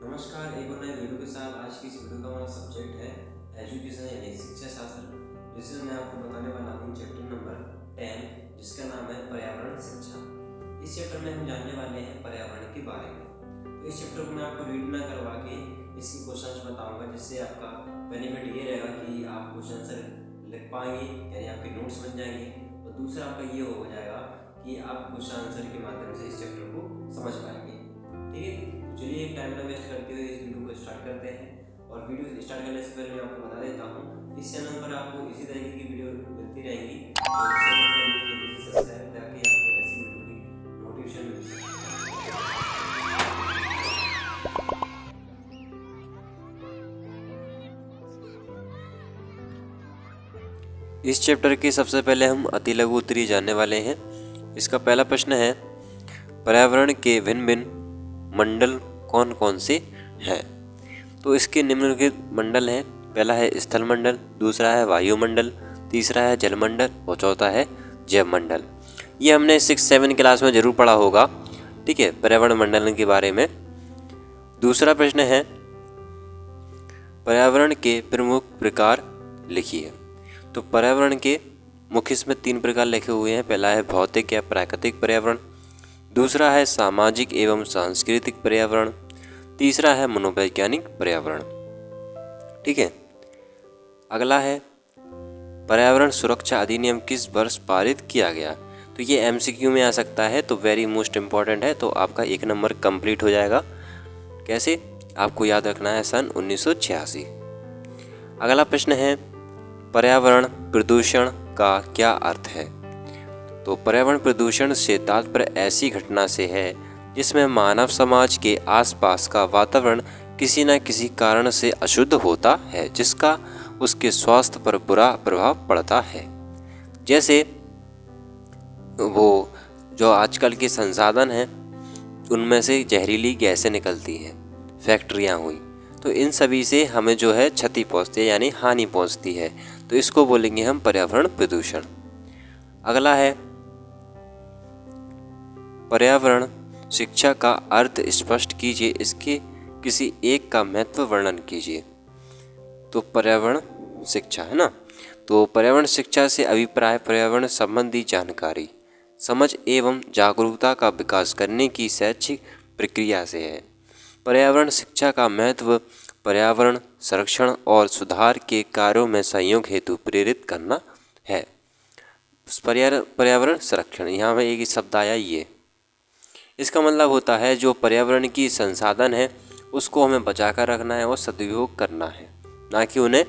नमस्कार, एक और नए वीडियो के साथ। आज की इस वीडियो का हमारा सब्जेक्ट है एजुकेशन यानी शिक्षा शास्त्र, जिसमें मैं आपको बताने वाला हूँ चैप्टर नंबर 10, जिसका नाम है पर्यावरण शिक्षा। इस चैप्टर में हम जानने वाले हैं पर्यावरण के बारे में। तो इस चैप्टर को मैं आपको रीड ना करवा के इसकी क्वेश्चन बताऊंगा, जिससे आपका बेनिफिट ये रहेगा कि आप क्वेश्चन आंसर लिख पाएंगे, यानी आपके नोट्स बन जाएंगे। और दूसरा आपका ये हो जाएगा कि आप क्वेश्चन आंसर के माध्यम से इस चैप्टर को समझ पाएंगे। ठीक है, चलिए टाइम ना वेस्ट करते हुए इस वीडियो को स्टार्ट करते हैं। और वीडियो स्टार्ट करने से पहले मैं आपको बता देता हूँ, इस चैनल पर आपको इसी तरीके की वीडियो मिलती रहेंगी, तो इस चैनल पर लिख के दीजिए सब्सक्राइब, ताकि आपको ऐसी वीडियो की नोटिफिकेशन मिल सके। इस चैप्टर के सबसे पहले हम अति लघु उत्तरीय जानने वाले हैं। इसका पहला प्रश्न है, पर्यावरण के भिन्न भिन्न मंडल कौन कौन से हैं? तो इसके निम्नलिखित मंडल हैं। पहला है स्थल मंडल, दूसरा है वायुमंडल, तीसरा है जलमंडल और चौथा है जैव मंडल। ये हमने 6-7 क्लास में जरूर पढ़ा होगा। ठीक है, पर्यावरण मंडल के बारे में। दूसरा प्रश्न है, पर्यावरण के प्रमुख प्रकार लिखिए। तो पर्यावरण के मुख्य इसमें 3 प्रकार लिखे हुए हैं। पहला है भौतिक या प्राकृतिक पर्यावरण, दूसरा है सामाजिक एवं सांस्कृतिक पर्यावरण, तीसरा है मनोवैज्ञानिक पर्यावरण। ठीक है, अगला है पर्यावरण सुरक्षा अधिनियम किस वर्ष पारित किया गया? तो ये एमसीक्यू में आ सकता है, तो वेरी मोस्ट इम्पॉर्टेंट है, तो आपका 1 नंबर कंप्लीट हो जाएगा। कैसे? आपको याद रखना है सन 1986। अगला प्रश्न है, पर्यावरण प्रदूषण का क्या अर्थ है? तो पर्यावरण प्रदूषण से तात्पर्य ऐसी घटना से है जिसमें मानव समाज के आसपास का वातावरण किसी न किसी कारण से अशुद्ध होता है, जिसका उसके स्वास्थ्य पर बुरा प्रभाव पड़ता है। जैसे वो जो आजकल के संसाधन हैं, उनमें से जहरीली गैसें निकलती हैं, फैक्ट्रियाँ हुई, तो इन सभी से हमें जो है क्षति पहुँचती है, यानी हानि पहुँचती है। तो इसको बोलेंगे हम पर्यावरण प्रदूषण। अगला है, पर्यावरण शिक्षा का अर्थ स्पष्ट कीजिए, इसके किसी एक का महत्व वर्णन कीजिए। तो पर्यावरण शिक्षा है ना, तो पर्यावरण शिक्षा से अभिप्राय पर्यावरण संबंधी जानकारी, समझ एवं जागरूकता का विकास करने की शैक्षिक प्रक्रिया से है। पर्यावरण शिक्षा का महत्व पर्यावरण संरक्षण और सुधार के कार्यों में सहयोग हेतु प्रेरित करना है। पर्यावरण संरक्षण, यहाँ में एक शब्द आया ये, इसका मतलब होता है जो पर्यावरण की संसाधन है उसको हमें बचा कर रखना है और सदुपयोग करना है, ना कि उन्हें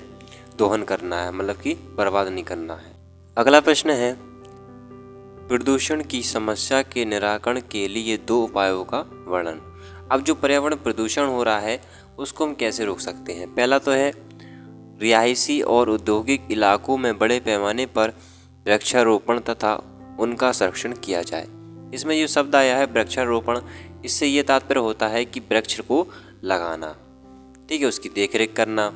दोहन करना है, मतलब कि बर्बाद नहीं करना है। अगला प्रश्न है, प्रदूषण की समस्या के निराकरण के लिए 2 उपायों का वर्णन। अब जो पर्यावरण प्रदूषण हो रहा है उसको हम कैसे रोक सकते हैं? पहला तो है, रिहायशी और औद्योगिक इलाकों में बड़े पैमाने पर वृक्षारोपण तथा उनका संरक्षण किया जाए। इसमें जो शब्द आया है वृक्षारोपण, इससे ये तात्पर्य होता है कि वृक्ष को लगाना, ठीक है, उसकी देखरेख करना।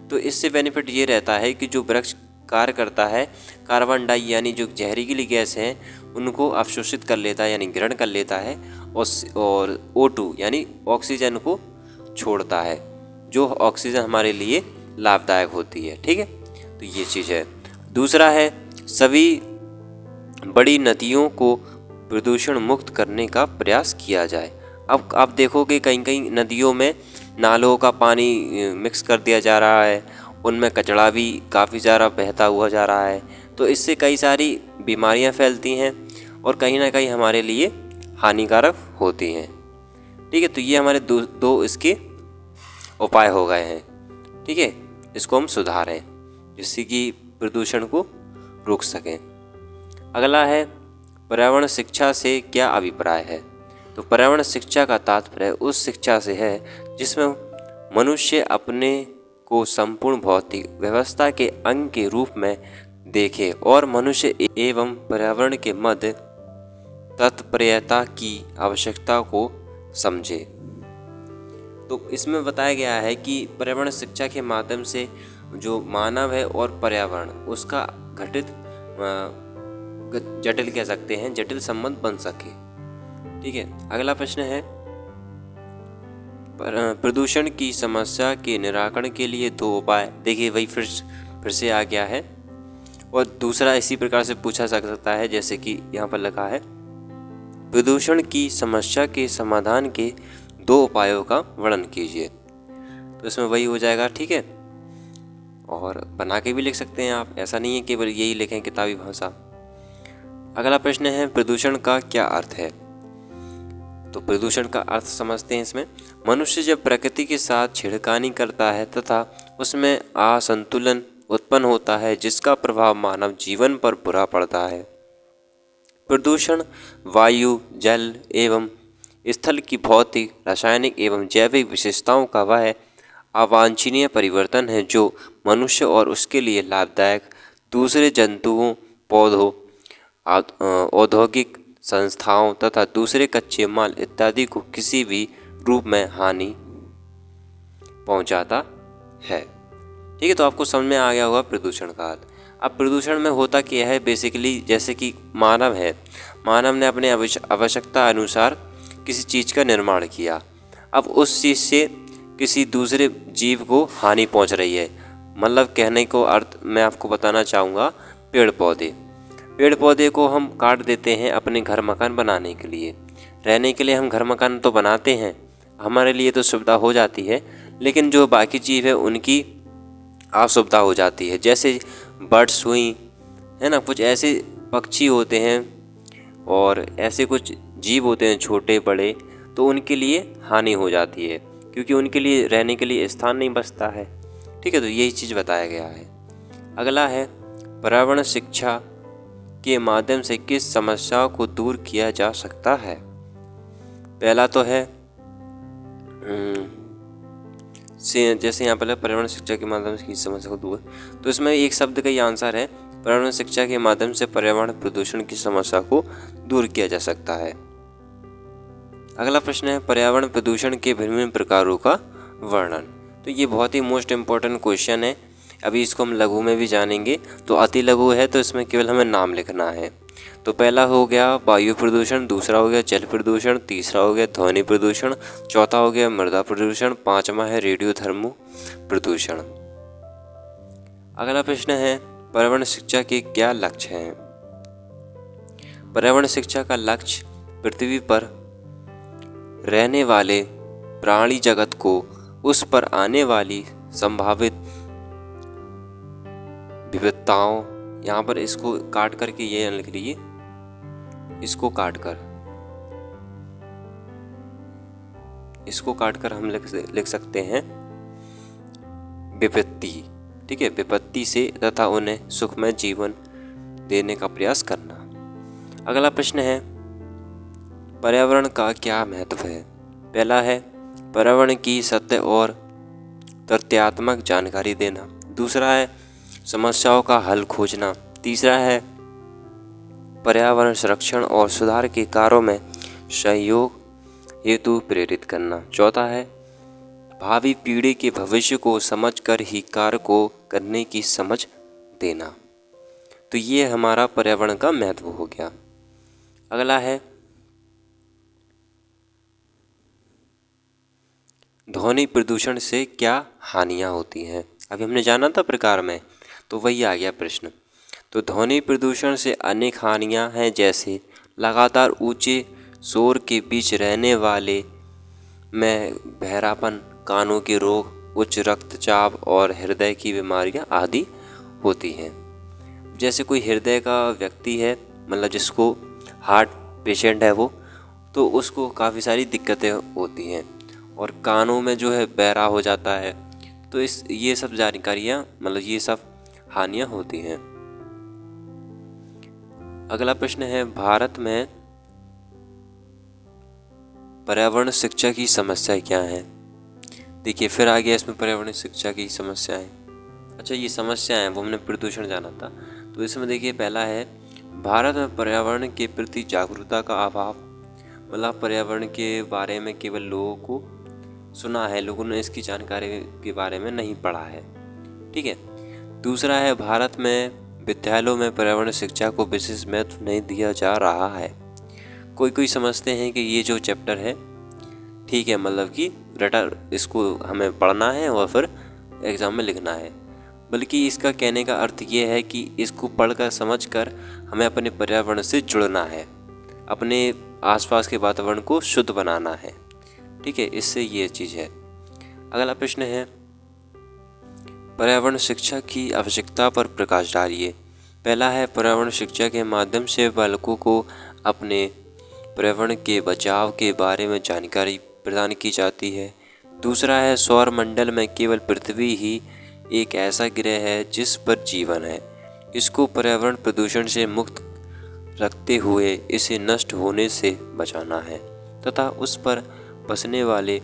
तो इससे बेनिफिट ये रहता है कि जो वृक्ष कार्य करता है, कार्बन डाई यानी जो जहरीली गैस हैं उनको अवशोषित कर लेता है, यानी ग्रहण कर लेता है, और O2 यानी ऑक्सीजन को छोड़ता है, जो ऑक्सीजन हमारे लिए लाभदायक होती है। ठीक है, तो ये चीज़ है। दूसरा है, सभी बड़ी नदियों को प्रदूषण मुक्त करने का प्रयास किया जाए। अब आप देखोगे कहीं कहीं नदियों में नालों का पानी मिक्स कर दिया जा रहा है, उनमें कचरा भी काफ़ी ज़्यादा बहता हुआ जा रहा है, तो इससे कई सारी बीमारियां फैलती हैं और कहीं ना कहीं हमारे लिए हानिकारक होती हैं। ठीक है, तो ये हमारे दो इसके उपाय हो गए हैं। ठीक है, इसको हम सुधारें जिससे कि प्रदूषण को रोक सकें। अगला है, पर्यावरण शिक्षा से क्या अभिप्राय है? तो पर्यावरण शिक्षा का तात्पर्य उस शिक्षा से है जिसमें मनुष्य अपने को संपूर्ण भौतिक व्यवस्था के अंग के रूप में देखे और मनुष्य एवं पर्यावरण के मध्य तत्परता की आवश्यकता को समझे। तो इसमें बताया गया है कि पर्यावरण शिक्षा के माध्यम से जो मानव है और पर्यावरण उसका घटित जटिल कह सकते हैं, जटिल संबंध बन सके। ठीक है, अगला प्रश्न है, प्रदूषण की समस्या के निराकरण के लिए 2 उपाय। देखिए वही फिर से आ गया है। और दूसरा इसी प्रकार से पूछा जा सकता है, जैसे कि यहाँ पर लिखा है, प्रदूषण की समस्या के समाधान के 2 उपायों का वर्णन कीजिए। तो इसमें वही हो जाएगा, ठीक है। और बना के भी लिख सकते हैं आप, ऐसा नहीं है केवल यही लिखें किताबी भाषा। अगला प्रश्न है, प्रदूषण का क्या अर्थ है। तो प्रदूषण का अर्थ समझते हैं इसमें। मनुष्य जब प्रकृति के साथ छेड़खानी करता है तथा उसमें असंतुलन उत्पन्न होता है, जिसका प्रभाव मानव जीवन पर बुरा पड़ता है। प्रदूषण वायु, जल एवं स्थल की भौतिक, रासायनिक एवं जैविक विशेषताओं का वह अवांछनीय परिवर्तन है जो मनुष्य और उसके लिए लाभदायक दूसरे जंतुओं, पौधों, औद्योगिक संस्थाओं तथा दूसरे कच्चे माल इत्यादि को किसी भी रूप में हानि पहुंचाता है। ठीक है, तो आपको समझ में आ गया होगा प्रदूषण का अर्थ। अब प्रदूषण में होता क्या है, बेसिकली जैसे कि मानव है, मानव ने अपने आवश्यकता अनुसार किसी चीज़ का निर्माण किया। अब उस चीज़ से किसी दूसरे जीव को हानि पहुंच रही है। मतलब कहने को अर्थ मैं आपको बताना चाहूँगा, पेड़ पौधे को हम काट देते हैं अपने घर मकान बनाने के लिए। रहने के लिए हम घर मकान तो बनाते हैं, हमारे लिए तो सुविधा हो जाती है, लेकिन जो बाकी जीव है उनकी असुविधा हो जाती है। जैसे बर्ड्स हुई है ना, कुछ ऐसे पक्षी होते हैं और ऐसे कुछ जीव होते हैं छोटे बड़े, तो उनके लिए हानि हो जाती है क्योंकि उनके लिए रहने के लिए स्थान नहीं बचता है। ठीक है, तो यही चीज़ बताया गया है। अगला है, पर्यावरण शिक्षा के माध्यम से किस समस्या को दूर किया जा सकता है। पहला तो है जैसे यहाँ पर पर्यावरण शिक्षा के माध्यम से किस समस्या को दूर, तो इसमें एक शब्द का ही आंसर है, पर्यावरण शिक्षा के माध्यम से पर्यावरण प्रदूषण की समस्या को दूर किया जा सकता है। अगला प्रश्न है, पर्यावरण प्रदूषण के विभिन्न प्रकारों का वर्णन। तो ये बहुत ही मोस्ट इम्पोर्टेंट क्वेश्चन है। अभी इसको हम लघु में भी जानेंगे। तो अति लघु है तो इसमें केवल हमें नाम लिखना है। तो पहला हो गया वायु प्रदूषण, दूसरा हो गया जल प्रदूषण, तीसरा हो गया ध्वनि प्रदूषण, चौथा हो गया मृदा प्रदूषण, पांचवा है रेडियोधर्मी प्रदूषण। अगला प्रश्न है, पर्यावरण शिक्षा के क्या लक्ष्य हैं। पर्यावरण शिक्षा का लक्ष्य पृथ्वी पर रहने वाले प्राणी जगत को उस पर आने वाली संभावित विविधताओं, यहाँ पर इसको काट करके ये लिख लीजिए, इसको काट कर हम लिख सकते हैं विपत्ति। ठीक है, विपत्ति से तथा उन्हें सुखमय जीवन देने का प्रयास करना। अगला प्रश्न है, पर्यावरण का क्या महत्व है। पहला है, पर्यावरण की सत्य और तथ्यात्मक जानकारी देना। दूसरा है, समस्याओं का हल खोजना। तीसरा है, पर्यावरण संरक्षण और सुधार के कार्यों में सहयोग हेतु प्रेरित करना। चौथा है, भावी पीढ़ी के भविष्य को समझकर ही कार्य को करने की समझ देना। तो ये हमारा पर्यावरण का महत्व हो गया। अगला है, ध्वनि प्रदूषण से क्या हानियाँ होती हैं। अभी हमने जाना था प्रकार में, तो वही आ गया प्रश्न। तो ध्वनि प्रदूषण से अनेक हानियाँ हैं, जैसे लगातार ऊंचे शोर के बीच रहने वाले में बहरापन, कानों के रोग, उच्च रक्तचाप और हृदय की बीमारियां आदि होती हैं। जैसे कोई हृदय का व्यक्ति है, मतलब जिसको हार्ट पेशेंट है वो, तो उसको काफ़ी सारी दिक्कतें होती हैं और कानों में जो है बहरा हो जाता है। तो ये सब जानकारियाँ, मतलब ये सब हानियाँ होती हैं। अगला प्रश्न है, भारत में पर्यावरण शिक्षा की समस्या क्या है। देखिए फिर आ गया इसमें पर्यावरण शिक्षा की समस्याएं। अच्छा, ये समस्याएं वो हमने प्रदूषण जाना था, तो इसमें देखिए पहला है, भारत में पर्यावरण के प्रति जागरूकता का अभाव। मतलब पर्यावरण के बारे में केवल लोगों को सुना है, लोगों ने इसकी जानकारी के बारे में नहीं पढ़ा है। ठीक है। दूसरा है, भारत में विद्यालयों में पर्यावरण शिक्षा को विशेष महत्व नहीं दिया जा रहा है। कोई समझते हैं कि ये जो चैप्टर है ठीक है, मतलब कि इसको हमें पढ़ना है और फिर एग्ज़ाम में लिखना है, बल्कि इसका कहने का अर्थ ये है कि इसको पढ़कर समझकर हमें अपने पर्यावरण से जुड़ना है, अपने आसपास के वातावरण को शुद्ध बनाना है। ठीक है, इससे ये चीज़ है। अगला प्रश्न है, पर्यावरण शिक्षा की आवश्यकता पर प्रकाश डालिए। पहला है, पर्यावरण शिक्षा के माध्यम से बालकों को अपने पर्यावरण के बचाव के बारे में जानकारी प्रदान की जाती है। दूसरा है, सौर मंडल में केवल पृथ्वी ही एक ऐसा ग्रह है जिस पर जीवन है। इसको पर्यावरण प्रदूषण से मुक्त रखते हुए इसे नष्ट होने से बचाना है तथा उस पर बसने वाले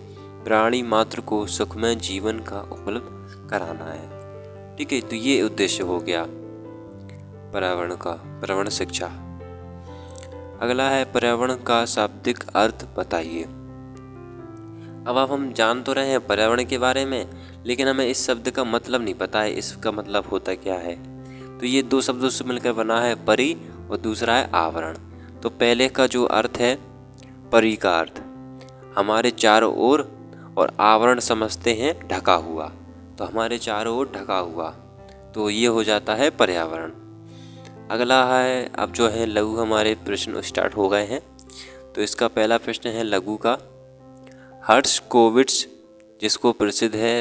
प्राणी मात्र को सुखमय जीवन का उपलब्ध कराना है। ठीक है, तो ये उद्देश्य हो गया पर्यावरण शिक्षा। अगला है, पर्यावरण का शाब्दिक अर्थ बताइए। अब हम जान तो रहे हैं पर्यावरण के बारे में, लेकिन हमें इस शब्द का मतलब नहीं पता है, इसका मतलब होता क्या है। तो ये दो शब्दों से मिलकर बना है परि और दूसरा है आवरण। तो पहले का जो अर्थ है, परि का अर्थ हमारे चारों ओर, और आवरण समझते हैं ढका हुआ, तो हमारे चारों ओर ढका हुआ, तो ये हो जाता है पर्यावरण। अगला है, अब जो है लघु हमारे प्रश्न स्टार्ट हो गए हैं। तो इसका पहला प्रश्न है लघु का, हर्शकोविट्ज़ जिसको प्रसिद्ध है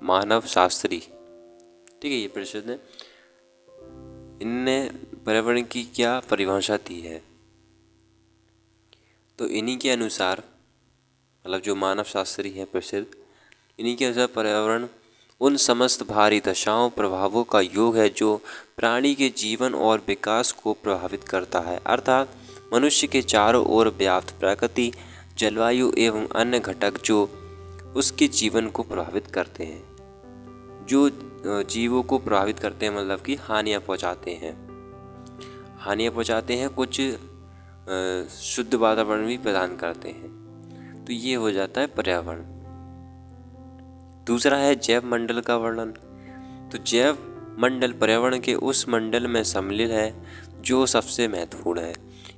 मानव शास्त्री, ठीक है, ये प्रसिद्ध है, इनने पर्यावरण की क्या परिभाषा दी है। तो इन्हीं के अनुसार, मतलब जो मानव शास्त्री है प्रसिद्ध, इन्हीं के अनुसार पर्यावरण उन समस्त भारी दशाओं प्रभावों का योग है जो प्राणी के जीवन और विकास को प्रभावित करता है, अर्थात मनुष्य के चारों ओर व्याप्त प्रकृति, जलवायु एवं अन्य घटक जो उसके जीवन को प्रभावित करते हैं, जो जीवों को प्रभावित करते हैं, मतलब कि हानियाँ पहुँचाते हैं, कुछ शुद्ध वातावरण भी प्रदान करते हैं। तो ये हो जाता है पर्यावरण। दूसरा है जैव मंडल का वर्णन। तो जैव मंडल पर्यावरण के उस मंडल में सम्मिलित है जो सबसे महत्वपूर्ण है।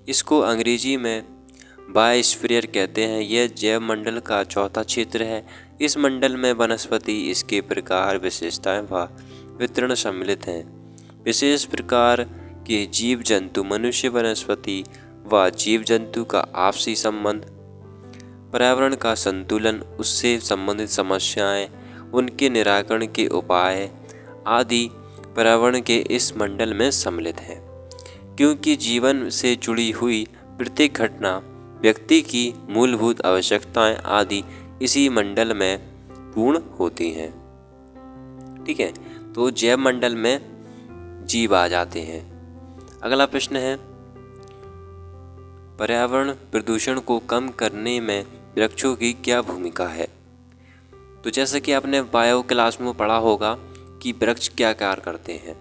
इसको अंग्रेजी में बायोस्फीयर कहते हैं। यह जैव मंडल का चौथा क्षेत्र है। इस मंडल में वनस्पति, इसके प्रकार, विशेषताएं व वितरण सम्मिलित हैं। विशेष प्रकार के जीव जंतु, मनुष्य, वनस्पति व जीव जंतु का आपसी संबंध, पर्यावरण का संतुलन, उससे संबंधित समस्याएं, उनके निराकरण के उपाय आदि पर्यावरण के इस मंडल में सम्मिलित हैं। क्योंकि जीवन से जुड़ी हुई प्रत्येक घटना, व्यक्ति की मूलभूत आवश्यकताएं आदि इसी मंडल में पूर्ण होती हैं। ठीक है, तो जैव मंडल में जीव आ जाते हैं। अगला प्रश्न है, पर्यावरण प्रदूषण को कम करने में वृक्षों की क्या भूमिका है। तो जैसे कि आपने बायो क्लास में पढ़ा होगा कि वृक्ष क्या कार्य करते हैं।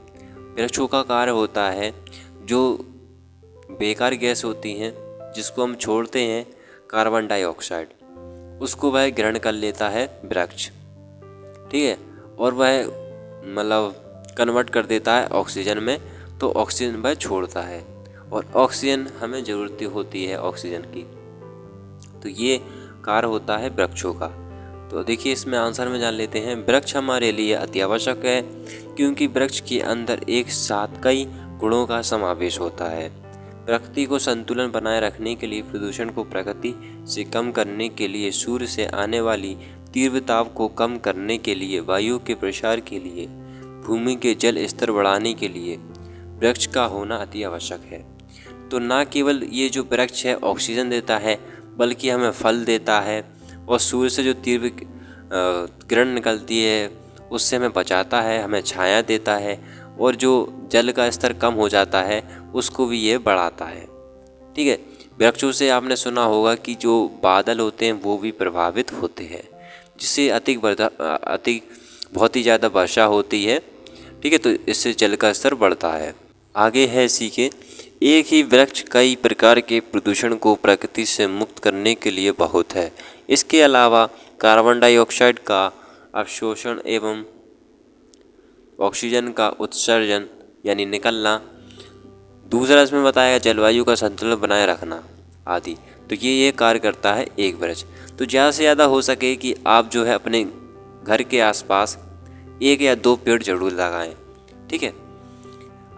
वृक्षों का कार्य होता है, जो बेकार गैस होती हैं जिसको हम छोड़ते हैं कार्बन डाइऑक्साइड, उसको वह ग्रहण कर लेता है वृक्ष। ठीक है, और वह मतलब कन्वर्ट कर देता है ऑक्सीजन में, तो ऑक्सीजन वह छोड़ता है, और ऑक्सीजन हमें ज़रूरत होती है ऑक्सीजन की। तो ये कार्य होता है वृक्षों का। तो देखिए इसमें आंसर में जान लेते हैं। वृक्ष हमारे लिए अति आवश्यक है क्योंकि वृक्ष के अंदर एक साथ कई गुणों का समावेश होता है। प्रकृति को संतुलन बनाए रखने के लिए, प्रदूषण को प्रकृति से कम करने के लिए, सूर्य से आने वाली तीव्रता को कम करने के लिए, वायु के प्रसार के लिए, भूमि के जल स्तर बढ़ाने के लिए वृक्ष का होना अति आवश्यक है। तो ना केवल ये जो वृक्ष है ऑक्सीजन देता है, बल्कि हमें फल देता है, और सूर्य से जो तीव्र किरण निकलती है उससे हमें बचाता है, हमें छाया देता है, और जो जल का स्तर कम हो जाता है उसको भी ये बढ़ाता है। ठीक है, वृक्षों से आपने सुना होगा कि जो बादल होते हैं वो भी प्रभावित होते हैं, जिससे बहुत ही ज़्यादा वर्षा होती है। ठीक है, तो इससे जल का स्तर बढ़ता है। आगे है सीखे, एक ही वृक्ष कई प्रकार के प्रदूषण को प्रकृति से मुक्त करने के लिए बहुत है। इसके अलावा कार्बन डाइऑक्साइड का अवशोषण एवं ऑक्सीजन का उत्सर्जन यानी निकलना, दूसरा इसमें बताया जलवायु का संतुलन बनाए रखना आदि। तो ये कार्य करता है एक वृक्ष। तो ज़्यादा से ज़्यादा हो सके कि आप जो है अपने घर के आसपास 1 या 2 पेड़ जरूर लगाएं। ठीक है।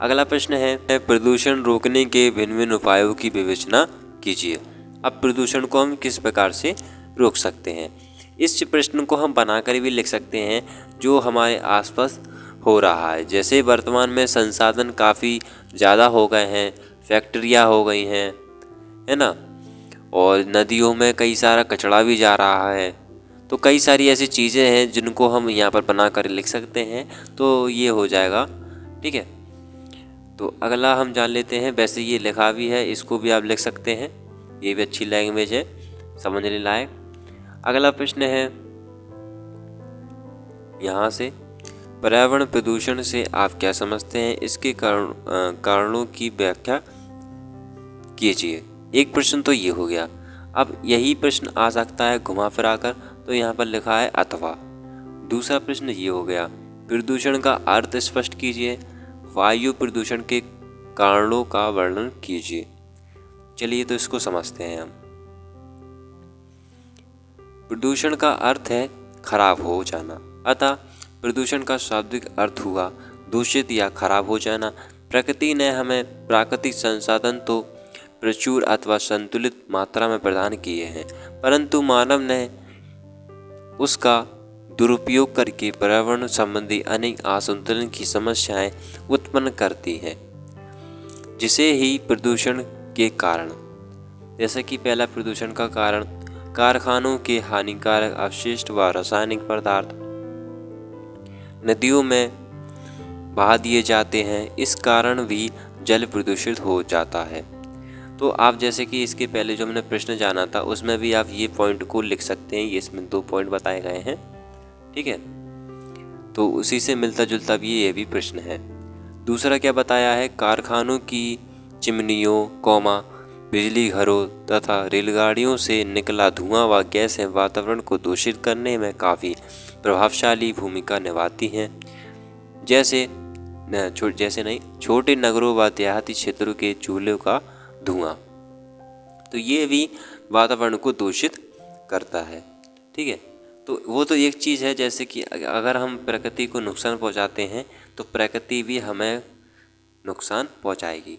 अगला प्रश्न है प्रदूषण रोकने के भिन्न भिन्न उपायों की विवेचना कीजिए। अब प्रदूषण को हम किस प्रकार से रोक सकते हैं, इस प्रश्न को हम बनाकर भी लिख सकते हैं जो हमारे आसपास हो रहा है। जैसे वर्तमान में संसाधन काफ़ी ज़्यादा हो गए हैं, फैक्ट्रियाँ हो गई हैं, है ना, और नदियों में कई सारा कचरा भी जा रहा है। तो कई सारी ऐसी चीज़ें हैं जिनको हम यहाँ पर बना कर लिख सकते हैं, तो ये हो जाएगा। ठीक है। तो अगला हम जान लेते हैं, वैसे ये लिखा भी है, इसको भी आप लिख सकते हैं, ये भी अच्छी लैंग्वेज है, समझने लायक। अगला प्रश्न है यहाँ से, पर्यावरण प्रदूषण से आप क्या समझते हैं, इसके कारणों की व्याख्या कीजिए। एक प्रश्न तो ये हो गया। अब यही प्रश्न आ सकता है घुमा फिरा कर, तो यहाँ पर लिखा है अथवा। दूसरा प्रश्न ये हो गया, प्रदूषण का अर्थ स्पष्ट कीजिए, वायु प्रदूषण के कारणों का वर्णन कीजिए। चलिए तो इसको समझते हैं हम। प्रदूषण का अर्थ है खराब हो जाना, अतः प्रदूषण का शाब्दिक अर्थ हुआ दूषित या खराब हो जाना। प्रकृति ने हमें प्राकृतिक संसाधन तो प्रचुर अथवा संतुलित मात्रा में प्रदान किए हैं, परंतु मानव ने उसका दुरुपयोग करके पर्यावरण संबंधी अनेक असंतुलन की समस्याएं उत्पन्न करती हैं, जिसे ही प्रदूषण के कारण, जैसे कि पहला प्रदूषण का कारण कारखानों के हानिकारक अपशिष्ट व रासायनिक पदार्थ नदियों में बहा दिए जाते हैं, इस कारण भी जल प्रदूषित हो जाता है। तो आप जैसे कि इसके पहले जो हमने प्रश्न जाना था उसमें भी आप ये पॉइंट को लिख सकते हैं, ये इसमें 2 पॉइंट बताए गए हैं। ठीक है। तो उसी से मिलता जुलता भी ये भी प्रश्न है। दूसरा क्या बताया है, कारखानों की चिमनियों बिजली घरों तथा रेलगाड़ियों से निकला धुआं व गैसें वातावरण को दूषित करने में काफ़ी प्रभावशाली भूमिका निभाती हैं। छोटे नगरों व देहाती क्षेत्रों के चूल्हों का धुआं, तो ये भी वातावरण को दूषित करता है। ठीक है। तो वो तो एक चीज़ है, जैसे कि अगर हम प्रकृति को नुकसान पहुंचाते हैं तो प्रकृति भी हमें नुकसान पहुंचाएगी।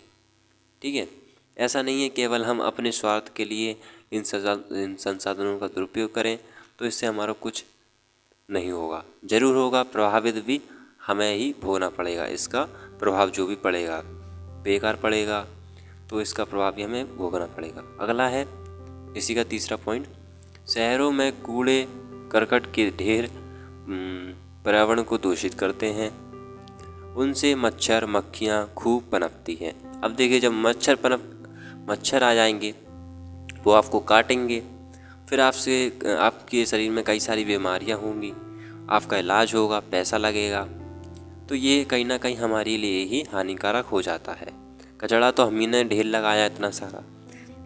ठीक है। ऐसा नहीं है केवल हम अपने स्वार्थ के लिए इन संसाधनों का दुरुपयोग करें तो इससे हमारा कुछ नहीं होगा, जरूर होगा, प्रभावित भी हमें ही भोगना पड़ेगा। इसका प्रभाव जो भी पड़ेगा बेकार पड़ेगा, तो इसका प्रभाव भी हमें भोगना पड़ेगा। अगला है इसी का तीसरा पॉइंट, शहरों में कूड़े करकट के ढेर पर्यावरण को दूषित करते हैं, उनसे मच्छर मक्खियाँ खूब पनपती हैं। अब देखिए, जब मच्छर आ जाएंगे वो आपको काटेंगे, फिर आपके शरीर में कई सारी बीमारियां होंगी, आपका इलाज होगा, पैसा लगेगा, तो ये कहीं ना कहीं हमारे लिए ही हानिकारक हो जाता है। कचरा तो हम ही ने ढेर लगाया इतना सारा।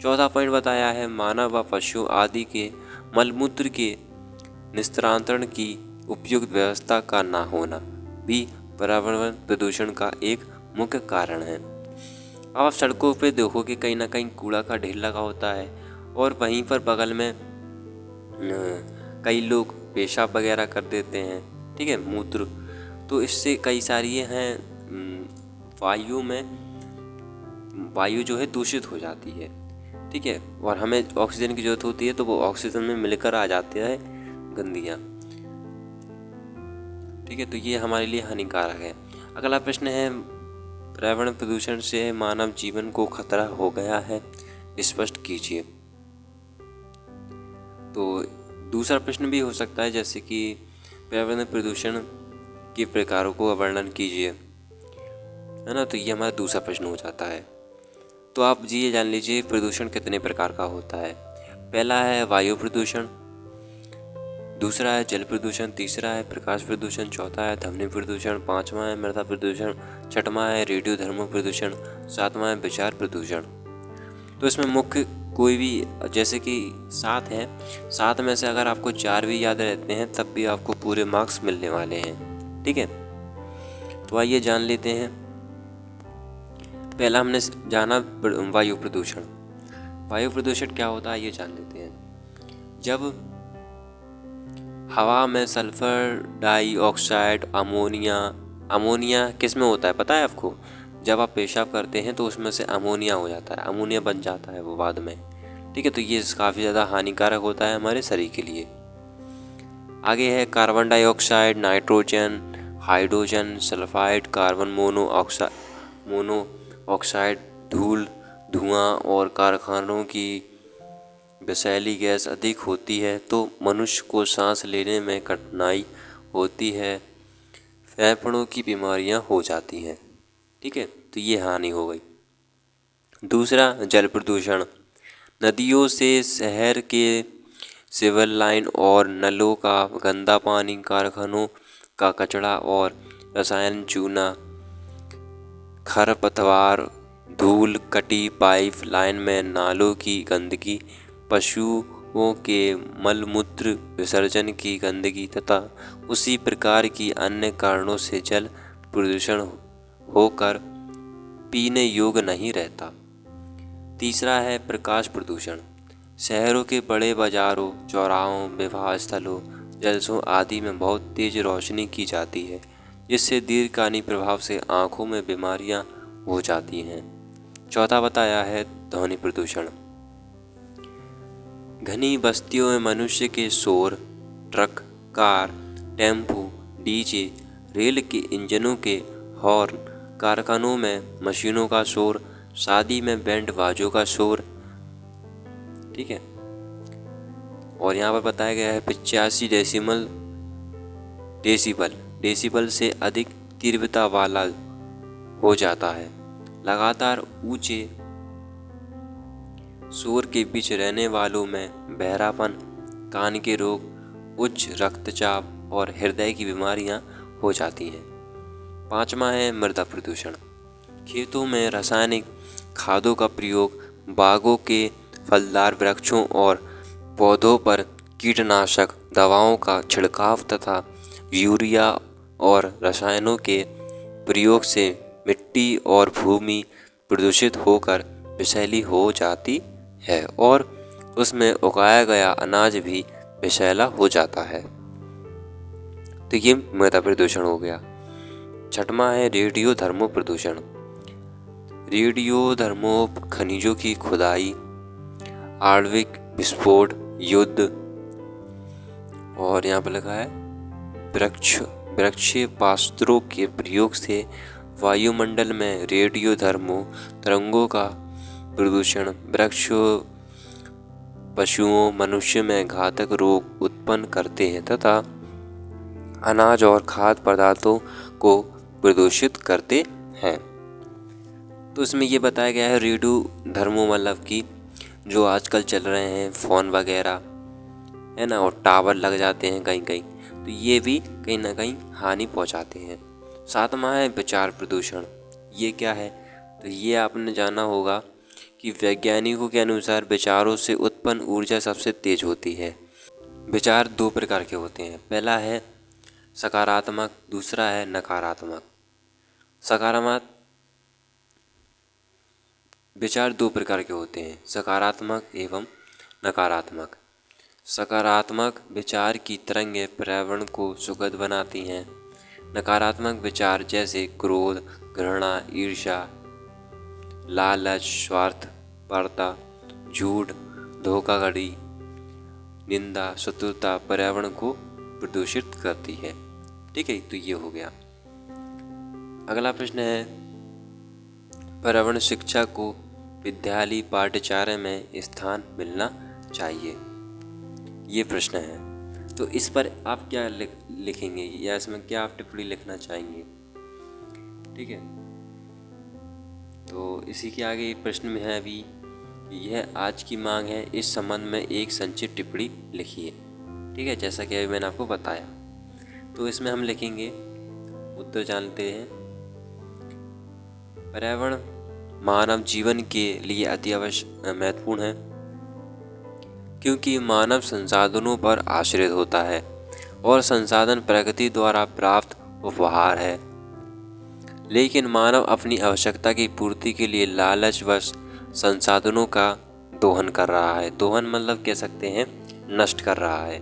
चौथा पॉइंट बताया है, मानव व पशु आदि के मलमूत्र के निस्तारण की उपयुक्त व्यवस्था का ना होना भी पर्यावरण प्रदूषण का एक मुख्य कारण है। अब आप सड़कों पे देखो कि कहीं ना कहीं कूड़ा का ढेर लगा होता है और वहीं पर बगल में कई लोग पेशाब वगैरह कर देते हैं। ठीक है, मूत्र, तो इससे कई सारी हैं वायु जो है दूषित हो जाती है। ठीक है, और हमें ऑक्सीजन की जरूरत होती है तो वो ऑक्सीजन में मिलकर आ जाते हैं गंदियाँ। ठीक है, तो ये हमारे लिए हानिकारक है। अगला प्रश्न है, पर्यावरण प्रदूषण से मानव जीवन को खतरा हो गया है, स्पष्ट कीजिए। तो दूसरा प्रश्न भी हो सकता है, जैसे कि पर्यावरण प्रदूषण के प्रकारों को वर्णन कीजिए, है ना। तो ये हमारा दूसरा प्रश्न हो जाता है। तो आप जी ये जान लीजिए प्रदूषण कितने प्रकार का होता है। पहला है वायु प्रदूषण, दूसरा है जल प्रदूषण, तीसरा है प्रकाश प्रदूषण, चौथा है ध्वनि प्रदूषण, पांचवा है मृदा प्रदूषण, छठवां है रेडियोधर्मी प्रदूषण, सातवां है विचार प्रदूषण। तो इसमें मुख्य कोई भी, जैसे कि 7 है, 7 में से अगर आपको 4 भी याद रहते हैं तब भी आपको पूरे मार्क्स मिलने वाले हैं। ठीक है, तो आइए जान लेते हैं। पहला हमने जाना वायु प्रदूषण। वायु प्रदूषण क्या होता है ये जान लेते हैं। जब हवा में सल्फर डाइऑक्साइड, अमोनिया किस में होता है पता है आपको? जब आप पेशाब करते हैं तो उसमें से अमोनिया हो जाता है, अमोनिया बन जाता है वो बाद में। ठीक है, तो ये काफ़ी ज़्यादा हानिकारक होता है हमारे शरीर के लिए। आगे है carbon dioxide, nitrogen, hydrogen sulphide, carbon monoxide, धूल, धुआं और कारखानों की विषैली गैस अधिक होती है तो मनुष्य को सांस लेने में कठिनाई होती है, फेफड़ों की बीमारियां हो जाती हैं। ठीक है, तो ये हानि हो गई। दूसरा, जल प्रदूषण। नदियों से शहर के सिविल लाइन और नलों का गंदा पानी, कारखानों का कचरा और रसायन, चूना, खरपतवार, धूल, कटी पाइप लाइन में नालों की गंदगी, पशुओं के मलमूत्र विसर्जन की गंदगी तथा उसी प्रकार की अन्य कारणों से जल प्रदूषण होकर पीने योग्य नहीं रहता। तीसरा है प्रकाश प्रदूषण। शहरों के बड़े बाजारों, चौराहों, विवाह स्थलों, जलसों आदि में बहुत तेज रोशनी की जाती है, जिससे दीर्घकालीन प्रभाव से आँखों में बीमारियां हो जाती हैं। चौथा बताया है ध्वनि प्रदूषण। घनी बस्तियों में मनुष्य के शोर, truck, car, tempo, DJ, rail के इंजनों के हॉर्न, कारखानों में मशीनों का शोर, शादी में बैंड बाजों का शोर। ठीक है, और यहाँ पर बताया गया है 85 डेसिबल से अधिक तीव्रता वाला हो जाता है। लगातार ऊंचे शोर के बीच रहने वालों में बहरापन, कान के रोग, उच्च रक्तचाप और हृदय की बीमारियां हो जाती हैं। पांचवा है मृदा प्रदूषण। खेतों में रासायनिक खादों का प्रयोग, बागों के फलदार वृक्षों और पौधों पर कीटनाशक दवाओं का छिड़काव तथा यूरिया और रसायनों के प्रयोग से मिट्टी और भूमि प्रदूषित होकर विषैली हो जाती है और उसमें उगाया गया अनाज भी विषैला हो जाता है। तो ये मृदा प्रदूषण हो गया। छठवां है रेडियो धर्मो प्रदूषण। रेडियो धर्मो खनिजों की खुदाई, आणविक विस्फोट, युद्ध, और यहाँ पर लिखा है प्रक्षेपास्त्रों के प्रयोग से वायुमंडल में रेडियो धर्मो तरंगों का प्रदूषण वृक्षों, पशुओं, मनुष्य में घातक रोग उत्पन्न करते हैं तथा अनाज और खाद्य पदार्थों को प्रदूषित करते हैं। तो इसमें ये बताया गया है रेडियो धर्मो मतलब कि जो आजकल चल रहे हैं फ़ोन वगैरह है ना, और टावर लग जाते हैं कहीं कहीं, तो ये भी कहीं ना कहीं हानि पहुंचाते हैं। सातवां है विचार प्रदूषण। ये क्या है? तो ये आपने जाना होगा कि वैज्ञानिकों के अनुसार विचारों से उत्पन्न ऊर्जा सबसे तेज होती है। विचार दो प्रकार के होते हैं, पहला है सकारात्मक, दूसरा है नकारात्मक। सकारात्मक विचार दो प्रकार के होते हैं, सकारात्मक एवं नकारात्मक। सकारात्मक विचार की तरंगें पर्यावरण को सुखद बनाती हैं। नकारात्मक विचार जैसे क्रोध, घृणा, ईर्ष्या, लालच, स्वार्थपरता, झूठ, धोखाधड़ी, निंदा, शत्रुता पर्यावरण को प्रदूषित करती है। ठीक है, तो ये हो गया। अगला प्रश्न है पर्यावरण शिक्षा को विद्यालय पाठ्यचर्या में स्थान मिलना चाहिए। ये प्रश्न है, तो इस पर आप क्या लिखेंगे या इसमें क्या आप टिप्पणी लिखना चाहेंगे? ठीक है, तो इसी के आगे एक प्रश्न में है अभी, यह आज की मांग है, इस संबंध में एक संक्षिप्त टिप्पणी लिखिए। ठीक है, जैसा कि अभी मैंने आपको बताया, तो इसमें हम लिखेंगे, उत्तर जानते हैं, पर्यावरण मानव जीवन के लिए अति महत्वपूर्ण है क्योंकि मानव संसाधनों पर आश्रित होता है और संसाधन प्रकृति द्वारा प्राप्त उपहार है। लेकिन मानव अपनी आवश्यकता की पूर्ति के लिए लालचवश संसाधनों का दोहन कर रहा है। दोहन मतलब कह सकते हैं नष्ट कर रहा है,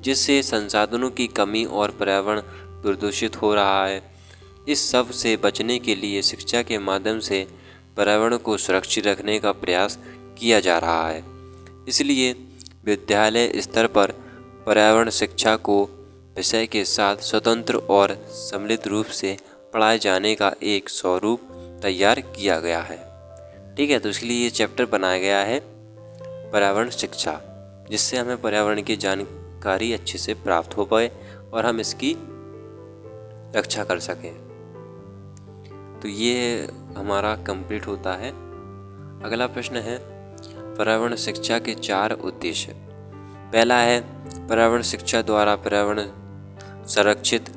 जिससे संसाधनों की कमी और पर्यावरण प्रदूषित हो रहा है। इस सब से बचने के लिए शिक्षा के माध्यम से पर्यावरण को सुरक्षित रखने का प्रयास किया जा रहा है। इसलिए विद्यालय स्तर पर पर्यावरण शिक्षा को विषय के साथ स्वतंत्र और सम्मिलित रूप से पढ़ाए जाने का एक स्वरूप तैयार किया गया है। ठीक है, तो इसलिए ये चैप्टर बनाया गया है पर्यावरण शिक्षा, जिससे हमें पर्यावरण की जानकारी अच्छे से प्राप्त हो पाए और हम इसकी रक्षा कर सकें। तो ये हमारा कंप्लीट होता है। अगला प्रश्न है पर्यावरण शिक्षा के 4 उद्देश्य। पहला है पर्यावरण शिक्षा द्वारा पर्यावरण संरक्षित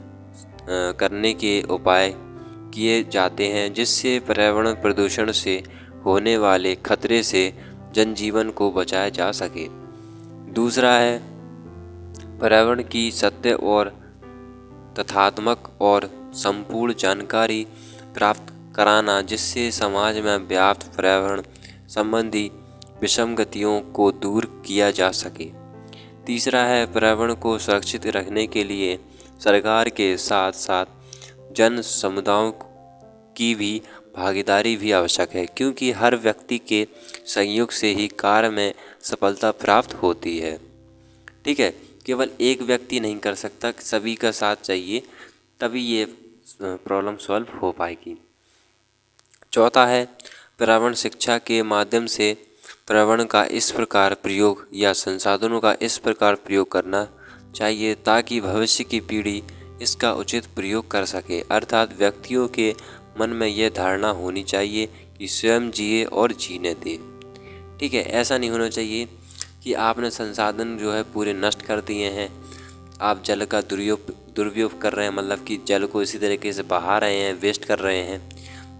करने के उपाय किए जाते हैं, जिससे पर्यावरण प्रदूषण से होने वाले खतरे से जनजीवन को बचाया जा सके। दूसरा है पर्यावरण की सत्य और तथ्यात्मक और संपूर्ण जानकारी प्राप्त कराना, जिससे समाज में व्याप्त पर्यावरण संबंधी विसंगतियों को दूर किया जा सके। तीसरा है पर्यावरण को सुरक्षित रखने के लिए सरकार के साथ साथ जन समुदायों की भी भागीदारी भी आवश्यक है, क्योंकि हर व्यक्ति के सहयोग से ही कार्य में सफलता प्राप्त होती है। ठीक है, केवल एक व्यक्ति नहीं कर सकता, सभी का साथ चाहिए, तभी ये प्रॉब्लम सॉल्व हो पाएगी। चौथा है पर्यावरण शिक्षा के माध्यम से पर्यावरण का इस प्रकार प्रयोग या संसाधनों का इस प्रकार प्रयोग करना चाहिए ताकि भविष्य की पीढ़ी इसका उचित प्रयोग कर सके। अर्थात व्यक्तियों के मन में यह धारणा होनी चाहिए कि स्वयं जिए और जीने दे। ठीक है, ऐसा नहीं होना चाहिए कि आपने संसाधन जो है पूरे नष्ट कर दिए हैं, आप जल का दुरुपयोग कर रहे हैं, मतलब कि जल को इसी तरीके से बहा रहे हैं, वेस्ट कर रहे हैं,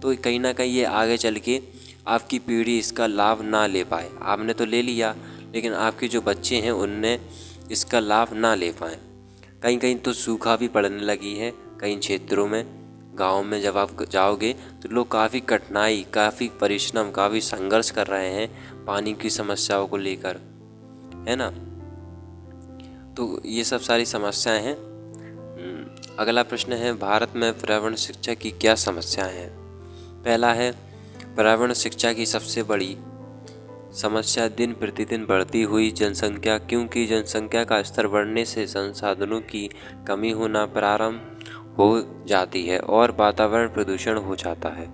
तो कहीं ना कहीं ये आगे चल के आपकी पीढ़ी इसका लाभ ना ले पाए। आपने तो ले लिया, लेकिन आपके जो बच्चे हैं उनने इसका लाभ ना ले पाए। कहीं कहीं तो सूखा भी पड़ने लगी है कई क्षेत्रों में। गाँव में जब आप जाओगे तो लोग काफ़ी कठिनाई, काफ़ी परिश्रम, काफ़ी संघर्ष कर रहे हैं पानी की समस्याओं को लेकर, है ना। तो ये सब सारी समस्याएं हैं। अगला प्रश्न है भारत में पर्यावरण शिक्षा की क्या समस्याएं हैं। पहला है पर्यावरण शिक्षा की सबसे बड़ी समस्या दिन प्रतिदिन बढ़ती हुई जनसंख्या, क्योंकि जनसंख्या का स्तर बढ़ने से संसाधनों की कमी होना प्रारंभ हो जाती है और वातावरण प्रदूषण हो जाता है।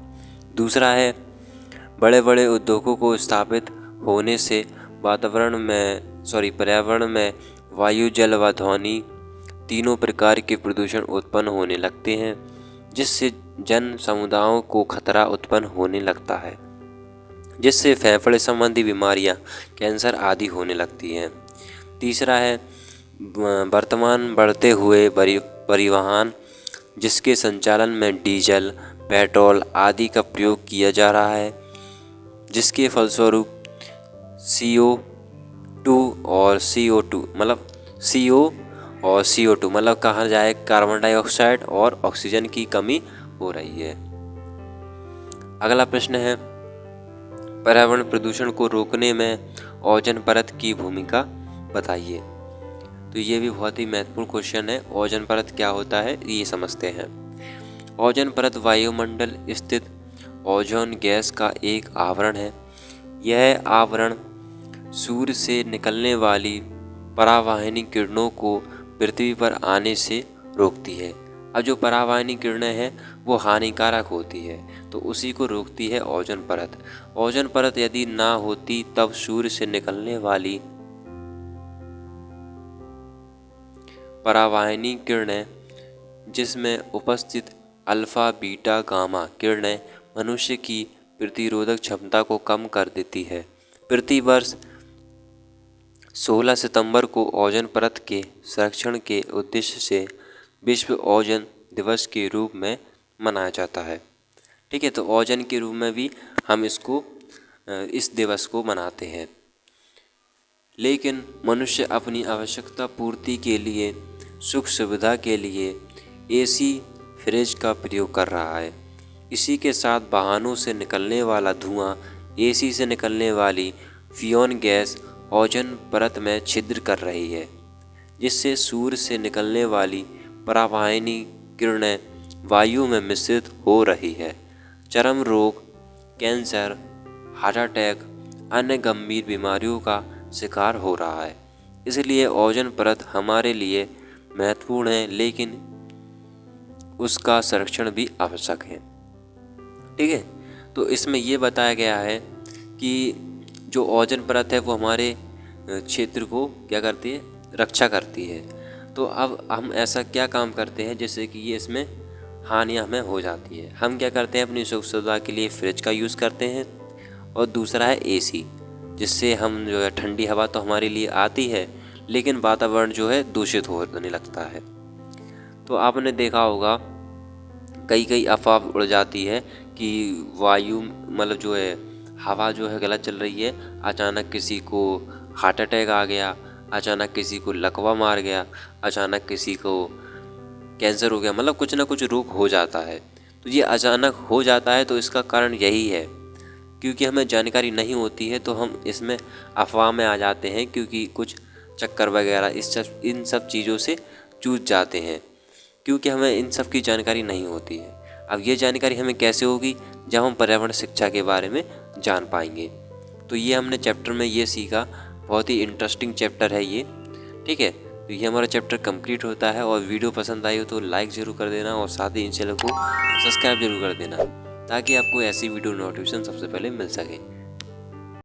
दूसरा है बड़े बड़े उद्योगों को स्थापित होने से पर्यावरण में वायु, जल व ध्वनि तीनों प्रकार के प्रदूषण उत्पन्न होने लगते हैं, जिससे जन समुदायों को खतरा उत्पन्न होने लगता है, जिससे फेफड़े संबंधी बीमारियां, कैंसर आदि होने लगती हैं। तीसरा है वर्तमान बढ़ते हुए परिवहन, जिसके संचालन में डीजल, पेट्रोल आदि का प्रयोग किया जा रहा है, जिसके फलस्वरूप CO2 और CO2 मतलब कहा जाए कार्बन डाइऑक्साइड और ऑक्सीजन की कमी हो रही है। अगला प्रश्न है पर्यावरण प्रदूषण को रोकने में ओजोन परत की भूमिका बताइए। तो ये भी बहुत ही महत्वपूर्ण क्वेश्चन है। ओजोन परत क्या होता है ये समझते हैं। ओजोन परत वायुमंडल स्थित ओजोन गैस का एक आवरण है। यह आवरण सूर्य से निकलने वाली परावैंगनी किरणों को पृथ्वी पर आने से रोकती है। अब जो परावैंगनी किरणें हैं वो हानिकारक होती है, तो उसी को रोकती है ओजोन परत। ओजोन परत यदि ना होती तब सूर्य से निकलने वाली परावैंगनी किरणें, जिसमें उपस्थित अल्फा, बीटा, गामा किरणें मनुष्य की प्रतिरोधक क्षमता को कम कर देती है। प्रतिवर्ष 16 सितंबर को ओजोन परत के संरक्षण के उद्देश्य से विश्व ओजोन दिवस के रूप में मनाया जाता है। ठीक है, तो ओजोन के रूप में भी हम इस दिवस को मनाते हैं। लेकिन मनुष्य अपनी आवश्यकता पूर्ति के लिए, सुख सुविधा के लिए AC, फ्रिज का प्रयोग कर रहा है। इसी के साथ वाहनों से निकलने वाला धुआं, AC से निकलने वाली फ्यून गैस ओजोन परत में छिद्र कर रही है, जिससे सूर्य से निकलने वाली पराबैंगनी किरणें वायु में मिश्रित हो रही है। चर्म रोग, कैंसर, हार्ट अटैक, अन्य गंभीर बीमारियों का शिकार हो रहा है। इसलिए ओजोन परत हमारे लिए महत्वपूर्ण है, लेकिन उसका संरक्षण भी आवश्यक है। ठीक है, तो इसमें ये बताया गया है कि जो ओजोन परत है वो हमारे क्षेत्र को क्या करती है, रक्षा करती है। तो अब हम ऐसा क्या काम करते हैं जिससे कि ये इसमें हानियाँ हमें हो जाती है। हम क्या करते हैं, अपनी सुख सुविधा के लिए फ्रिज का यूज़ करते हैं, और दूसरा है एसी, जिससे हम जो है ठंडी हवा तो हमारे लिए आती है, लेकिन वातावरण जो है दूषित होने लगता है। तो आपने देखा होगा कई कई अफवाह उड़ जाती है कि वायु मतलब जो है हवा जो है गलत चल रही है, अचानक किसी को हार्ट अटैक आ गया, अचानक किसी को लकवा मार गया, अचानक किसी को कैंसर हो गया, मतलब कुछ ना कुछ रोग हो जाता है। तो ये अचानक हो जाता है तो इसका कारण यही है, क्योंकि हमें जानकारी नहीं होती है तो हम इसमें अफवाह में आ जाते हैं, क्योंकि कुछ चक्कर वगैरह इन सब चीज़ों से जूझ जाते हैं, क्योंकि हमें इन सब की जानकारी नहीं होती है। अब ये जानकारी हमें कैसे होगी, जब हम पर्यावरण शिक्षा के बारे में जान पाएंगे। तो ये हमने चैप्टर में ये सीखा, बहुत ही इंटरेस्टिंग चैप्टर है ये। ठीक है, तो ये हमारा चैप्टर कंप्लीट होता है। और वीडियो पसंद आई हो तो लाइक ज़रूर कर देना, और साथ ही इन चैनल को सब्सक्राइब जरूर कर देना, ताकि आपको ऐसी वीडियो नोटिफिकेशन सबसे पहले मिल सके।